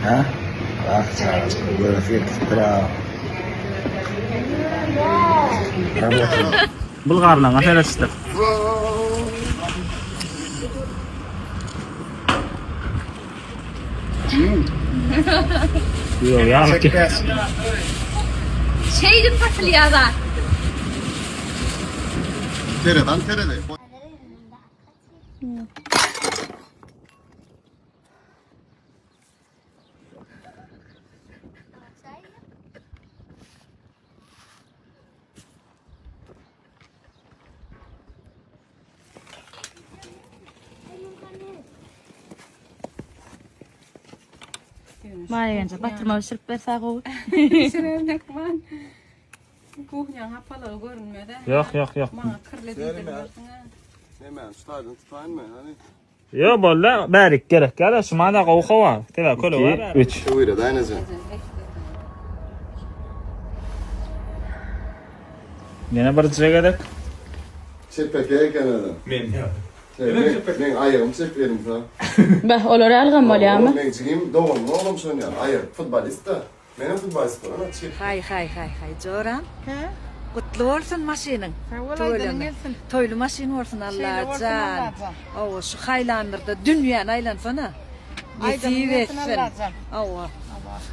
Ha? Bak çağır. Böyle fiyattıra. Bulgarlan aferestir. Yok ya. Şeydi patlıya da. Tereden terede. Mayınca batırma sürüp versa koy. Sürevnek man. Kuhyan hapalı görünmüyor da. Yok. Bana kırladı. Hemen tutardın tutayım mı? Hani? Yo bolla barik gerek. Gel şu manda qoğu var. Tela kolu var. 3. Buyur da aynı zaman. Yine bir çekedek. Çepeke kenardan. Ben ayağım çeperim sana. Bah olur algam mı ya? Ben çıkayım doğum oğlum söylüyor. Ayak futbolist da. Benim futbolist var. Hay Joran. Kutlu olsun maşinin. Toylu maşin olsun Allah can. O şu haylanlarda dünyanın aylansana. Yetiği versin. Ava.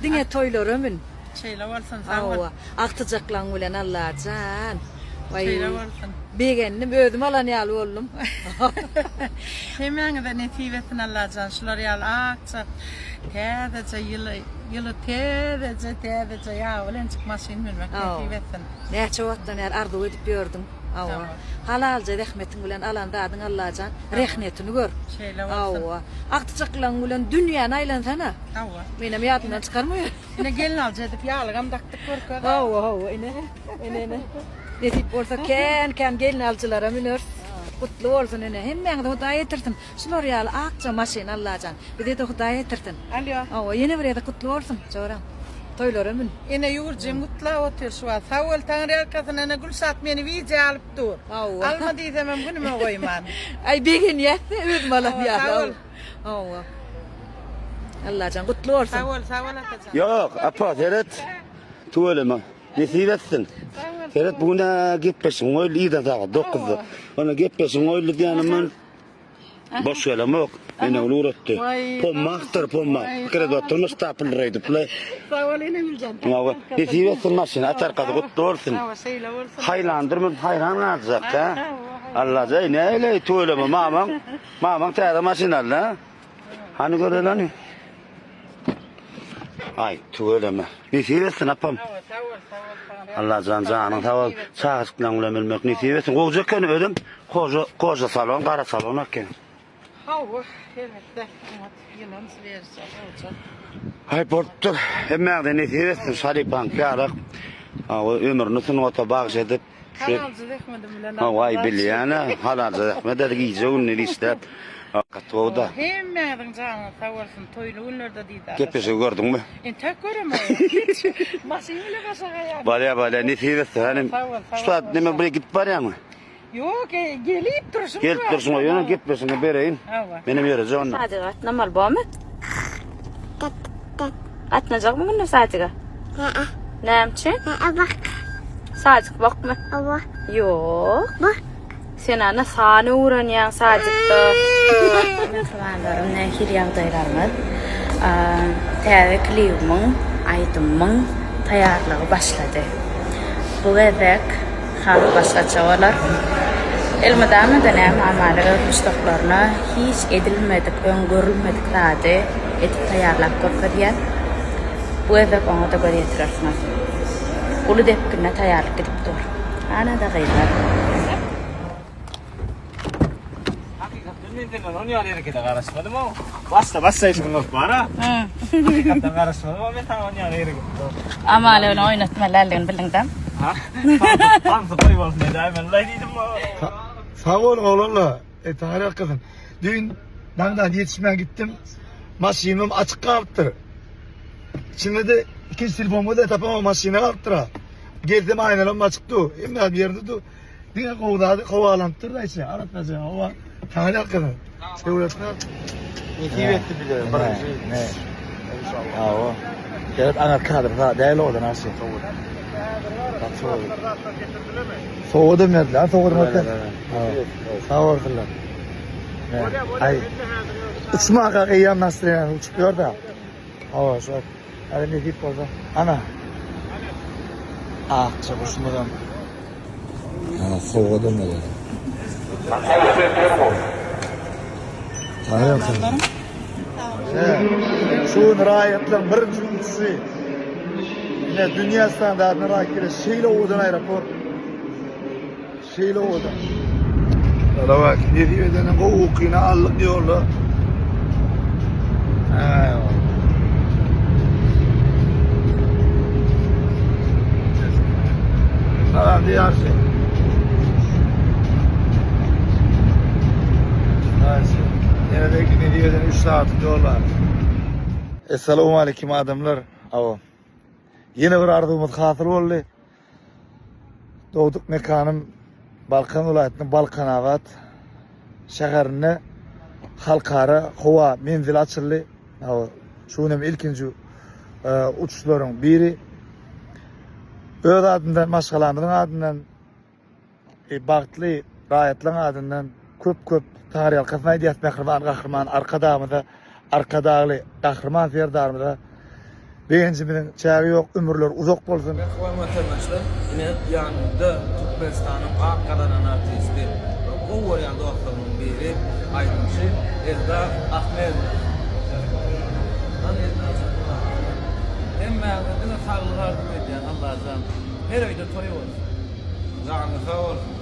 Dine toylu ömün. Şeyle olsun sağ ol. Ava. Aktıcaklan ulan Allah can. Şeyle olsun. Beğendim ödüm alan yalı oğlum. Hemen de netivetin Allah can. Şular yal akça. Tedece yılı tedece ya. Olen çıkmasın bilmek netivetin. Ne çoğattan yer ardı ödüp gördüm. Ava. Halalca rahmetin ulan alan dadın Allah can. Rehnetini gör. Şeyle olsun. Ava. Aktıcaklan ulan dünyanın aylansana. Ava. Benim yadımdan çıkarmıyor. Ne gelin al cedip yağlıgam daktık korkuyor. Hava ine. Ne tip olsa ken gelin alçılara minör. Kutlu olsun ine. Hemen de hudaya yetirsin. Şular yal akça maşin Allah'can. Bir de hudaya yetirsin. Alo. Hava yine bir de kutlu olsun. Çoğram. Toylar ömün. Yine yurcum mutlu otur şu an. Sağ ol Tanrı arkasına ne gül saat beni vize alıp dur. Hava. Alma diyeceğim bunu mu koyman? Ay begin yetti. Ödüm alam ya. Sağ ol. Hava. Allah'can kutlu olsun. Sağ ol atacan. Yok apa teret. Tuvalema. Nesibetsin. Teret bugün gitmesin. O lider daha 9'da. Ona gitmesin. O lider boş verem yok. Beni uğrattı. Pomma. Kredo turmuş tapıl reydi. Sağ ol yine Gülcan. Ama nesibetsin maşın atar kadı kutlu olsun. Sağ ol şeyle olsun. Haylandırmın hayranlanacak ha. Allah zey ne öyle tuvalema mamam teyze maşın Allah. Hani göre lan. Ay tuvalema. Nesibetsin apam. Allah canın sağ ol. Sağlıkla ulaşmak nesibetsin. Kocakken ödüm. Koca salon, kara salon akken. Hava elbette. Yılımız verirse olacak. Hay portur. Hemen de nesibetsin. Salipan kârak. Ömrünü sınavata bağışladıp. Halalcı dekmedim bile. Vay bilyana. Halalcı dekmedim. Giyeceğin niliste. Katvoda. Hemen canı sağ olsun. Toylu ünlerde değil. Gepesi gördün mü? Tek göremem. Masinle kaşağa ya. Bala nesibetsin. Hani şu an ne buraya gidip var ya mı? Yok gelip dursun. Gelip dursun o yana gitmesin bereyim. Benim yere onunla. Hadi namal bu mu? Atnacak mı bunun saatiga? Neymiş? Bak. Saatlik bakma. Bak. Yok. Bak. Sen ana sahne uğranyan saatlikta. Merhabalarım, ne hiryağdaylarımız. Təvə klipimin, aytımın tayarlığı başladı. Bu edek xalı başlaça olar. Elmadamı dönem amalı müştaklarına hiç edilmedik, öngörülmedik zade edip tayarlap görkediyen. Bu edek ona da göre yetirirsiniz. Ulu depkine tayarlık edip dur. Ana da gıylar. Onu yarı kita karışmadım ama. Basta işin yok bana. Hakikaten karışmadım ama ben onu yarı gitti. Ama öyle oynatmalarla bildiğinden. Ha? Tam sıfır olsun dedi. Ben laydıydım ama. Sağ ol oğlumla. Tarih kızım. Dün damdan yetişmeye gittim. Maşinum açık kalktı. Şimdi de ikinci telefonumu da tapama maşine kalktıra. Geldim aynalarım açıktı. Emniyet bir yerde du. Dine kovalanttır da işte. Aratmayacağım. Hava tarih kızım. Devletine. Nesibetli bile. Ne? o. Evet, ana kadar da değil o da nasıl? Soğudum dediler, soğudum dediler. Soğudular. Ay, uçma kakayam nasıl uçuyor da. Hava şu an. Hadi ne deyip orada? Ana. Ah, çabuşmadan. Ana soğudum dediler. Tanıyor musun? Şu rayetlerin birinci ülkesi. Yine dünya standartına rakire şeyle oğudan aeroport. Şeyle oğudan. Hala bak, ne diyor edenin o okuyuna allık diyorlar. Tamam diyor şey. Yine de ne diyor edenin 3 saat diyorlar. Esselamu aleyküm adamlar. Avo. Yine bir arzumuz hasıl oldu. Doğduk mekanım Balkan vilayetinin Balkanavat şehirine halkara hava menzil açıldı. Şunun ilkinci uçuşların biri. Öz adından, maşgalandığın adından, bağıtlı rayetlerin adından köp tarih alkasına diyet kahraman arkadağımıza, arkadağlı kahraman ferdarımıza beğencimizin çağı yok, ömürler uzak olsun. Merhaba vatandaşlar, yine yanımda Türkmenistan'ın Ankara'nın artisti, Kovoryan dostlarının biri, aydınçı Eldar Ahmet. Hem mağazadına sağlık arzu ediyen Allah'tan her ayda toyu olsun. Canı sağ olsun.